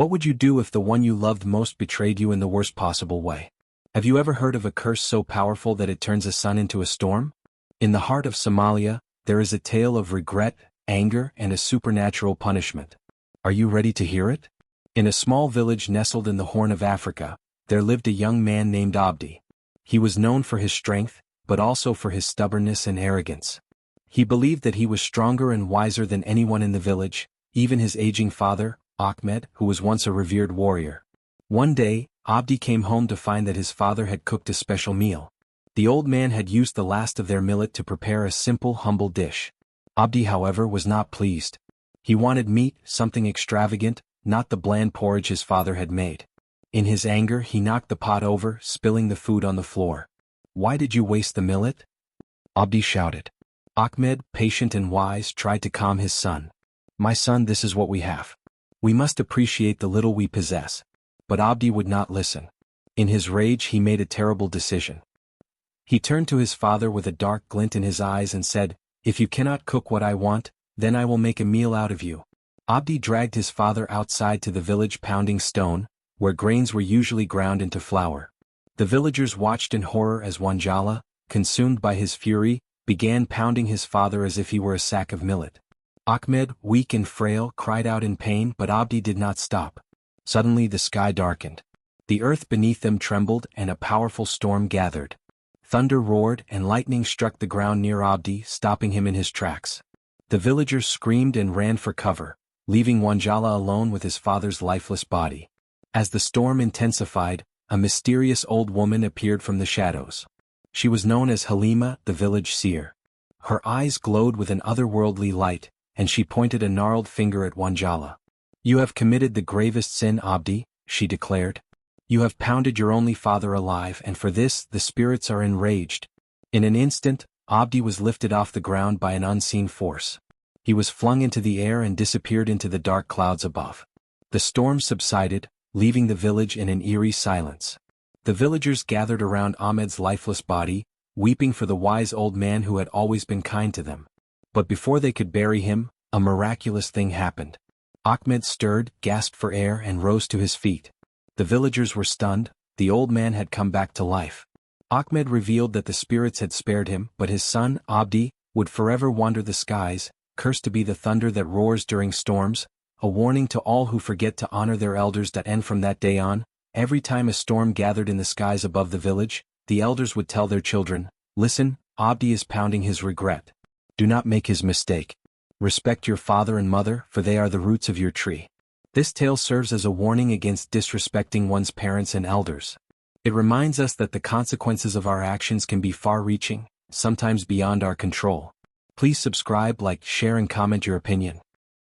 What would you do if the one you loved most betrayed you in the worst possible way? Have you ever heard of a curse so powerful that it turns a sun into a storm? In the heart of Somalia, there is a tale of regret, anger, and a supernatural punishment. Are you ready to hear it? In a small village nestled in the Horn of Africa, there lived a young man named Abdi. He was known for his strength, but also for his stubbornness and arrogance. He believed that he was stronger and wiser than anyone in the village, even his aging father, Ahmed, who was once a revered warrior. One day, Abdi came home to find that his father had cooked a special meal. The old man had used the last of their millet to prepare a simple, humble dish. Abdi, however, was not pleased. He wanted meat, something extravagant, not the bland porridge his father had made. In his anger, he knocked the pot over, spilling the food on the floor. "Why did you waste the millet?" Abdi shouted. Ahmed, patient and wise, tried to calm his son. "My son, this is what we have. We must appreciate the little we possess." But Abdi would not listen. In his rage, he made a terrible decision. He turned to his father with a dark glint in his eyes and said, "If you cannot cook what I want, then I will make a meal out of you." Abdi dragged his father outside to the village pounding stone, where grains were usually ground into flour. The villagers watched in horror as Wanjala, consumed by his fury, began pounding his father as if he were a sack of millet. Ahmed, weak and frail, cried out in pain, but Abdi did not stop. Suddenly the sky darkened. The earth beneath them trembled and a powerful storm gathered. Thunder roared and lightning struck the ground near Abdi, stopping him in his tracks. The villagers screamed and ran for cover, leaving Wanjala alone with his father's lifeless body. As the storm intensified, a mysterious old woman appeared from the shadows. She was known as Halima, the village seer. Her eyes glowed with an otherworldly light, and she pointed a gnarled finger at Wanjala. "You have committed the gravest sin, Abdi," she declared. "You have pounded your only father alive, and for this, the spirits are enraged." In an instant, Abdi was lifted off the ground by an unseen force. He was flung into the air and disappeared into the dark clouds above. The storm subsided, leaving the village in an eerie silence. The villagers gathered around Ahmed's lifeless body, weeping for the wise old man who had always been kind to them. But before they could bury him, a miraculous thing happened. Ahmed stirred, gasped for air, and rose to his feet. The villagers were stunned. The old man had come back to life. Ahmed revealed that the spirits had spared him, but his son, Abdi, would forever wander the skies, cursed to be the thunder that roars during storms, a warning to all who forget to honor their elders. That end from that day on, every time a storm gathered in the skies above the village, the elders would tell their children, "Listen, Abdi is pounding his regret. Do not make his mistake. Respect your father and mother, for they are the roots of your tree." This tale serves as a warning against disrespecting one's parents and elders. It reminds us that the consequences of our actions can be far-reaching, sometimes beyond our control. Please subscribe, like, share and comment your opinion.